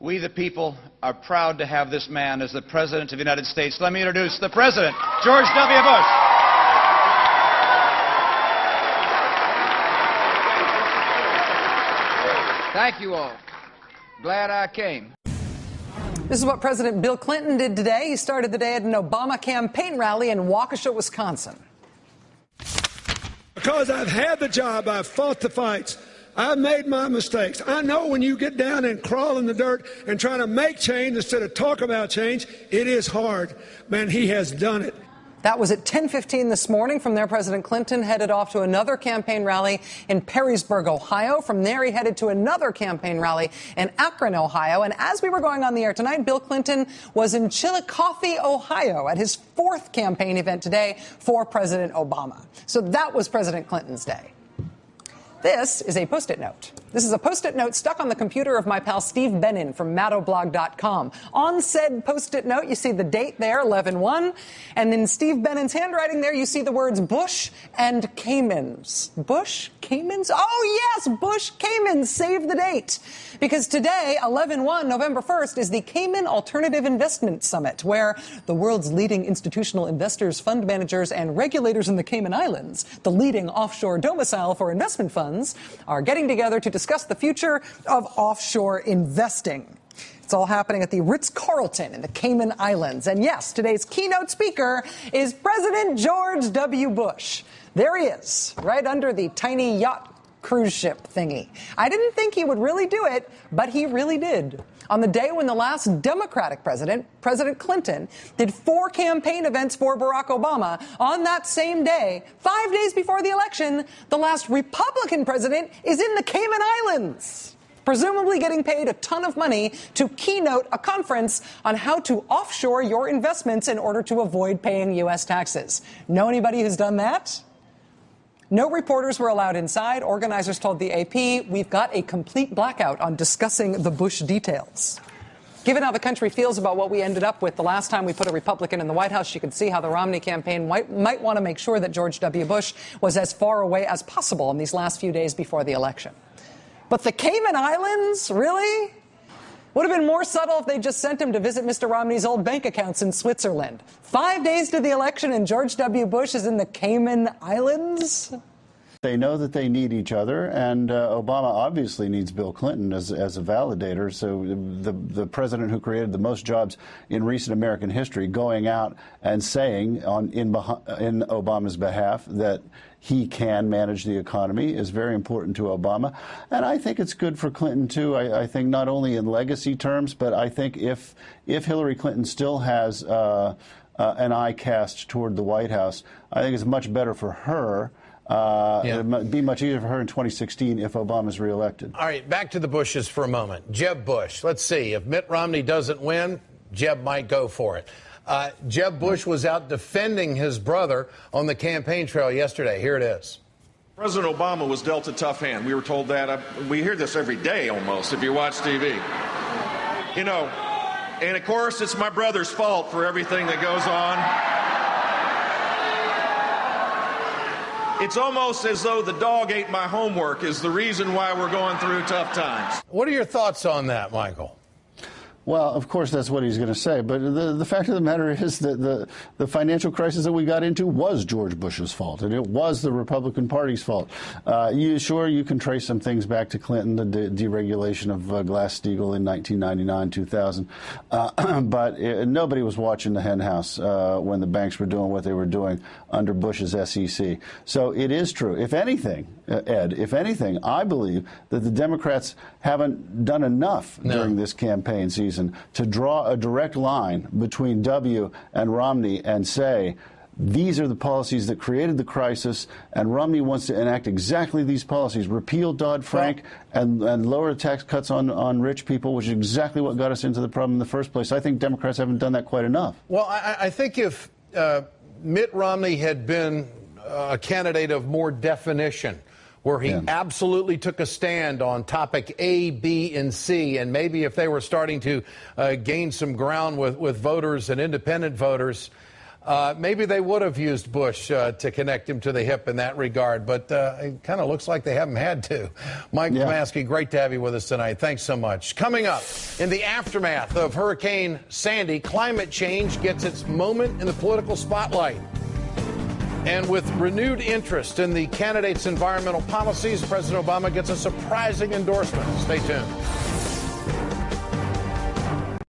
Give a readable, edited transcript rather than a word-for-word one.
We, the people, are proud to have this man as the President of the United States. Let me introduce the President, George W. Bush. Thank you all. Glad I came. This is what President Bill Clinton did today. He started the day at an Obama campaign rally in Waukesha, Wisconsin. Because I've had the job, I've fought the fights, I've made my mistakes. I know when you get down and crawl in the dirt and try to make change instead of talk about change, it is hard. Man, he has done it. That was at 10:15 this morning. From there, President Clinton headed off to another campaign rally in Perrysburg, Ohio. From there, he headed to another campaign rally in Akron, Ohio. And as we were going on the air tonight, Bill Clinton was in Chillicothe, Ohio, at his fourth campaign event today for President Obama. So that was President Clinton's day. This is a Post-it note. This is a Post-it note stuck on the computer of my pal Steve Benin from Mattoblog.com. On said Post-it note, you see the date there, 11/1. And in Steve Benin's handwriting there, you see the words Bush and Caymans. Bush? Caymans? Oh, yes, Bush Caymans. Save the date. Because today, 11/1, November 1st, is the Cayman Alternative Investment Summit, where the world's leading institutional investors, fund managers, and regulators in the Cayman Islands, the leading offshore domicile for investment funds, are getting together to discuss the future of offshore investing. It's all happening at the Ritz-Carlton in the Cayman Islands. And yes, today's keynote speaker is President George W. Bush. There he is, right under the tiny yacht cruise ship thingy. I didn't think he would really do it, but he really did. On the day when the last Democratic president, President Clinton, did 4 campaign events for Barack Obama, on that same day, 5 days before the election, the last Republican president is in the Cayman Islands, presumably getting paid a ton of money to keynote a conference on how to offshore your investments in order to avoid paying U.S. taxes. Know anybody who's done that? No reporters were allowed inside. Organizers told the AP, we've got a complete blackout on discussing the Bush details. Given how the country feels about what we ended up with the last time we put a Republican in the White House, you can see how the Romney campaign might want to make sure that George W. Bush was as far away as possible in these last few days before the election. But the Cayman Islands, really? Would have been more subtle if they just sent him to visit Mr. Romney's old bank accounts in Switzerland. 5 days to the election and George W. Bush is in the Cayman Islands? They know that they need each other, and Obama obviously needs Bill Clinton as a validator. So the president who created the most jobs in recent American history going out and saying in Obama's behalf that he can manage the economy is very important to Obama. And I think it's good for Clinton, too. I think not only in legacy terms, but I think if Hillary Clinton still has an eye cast toward the White House, I think it's much better for her. It might be much easier for her in 2016 if Obama's reelected. All right, back to the Bushes for a moment. Jeb Bush, let's see. If Mitt Romney doesn't win, Jeb might go for it. Jeb Bush was out defending his brother on the campaign trail yesterday. Here it is. President Obama was dealt a tough hand. We were told that. We hear this every day almost if you watch TV. You know, and of course it's my brother's fault for everything that goes on. It's almost as though the dog ate my homework is the reason why we're going through tough times. What are your thoughts on that, Michael? Well, of course, that's what he's going to say. But the fact of the matter is that the financial crisis that we got into was George Bush's fault, and it was the Republican Party's fault. You can trace some things back to Clinton, the deregulation of Glass-Steagall in 1999, 2000. But nobody was watching the hen house when the banks were doing what they were doing under Bush's SEC. So it is true. If anything, Ed, I believe that the Democrats haven't done enough during this campaign season to draw a direct line between W and Romney and say, these are the policies that created the crisis, and Romney wants to enact exactly these policies, repeal Dodd-Frank and lower tax cuts on rich people, which is exactly what got us into the problem in the first place. I think Democrats haven't done that quite enough. Well, I think if Mitt Romney had been a candidate of more definition, where he absolutely took a stand on topic A, B, and C, and maybe if they were starting to gain some ground with voters and independent voters, Maybe they would have used Bush to connect him to the hip in that regard, but it kind of looks like they haven't had to. Mike Pomaski, great to have you with us tonight. Thanks so much. Coming up, in the aftermath of Hurricane Sandy, climate change gets its moment in the political spotlight. And with renewed interest in the candidate's environmental policies, President Obama gets a surprising endorsement. Stay tuned.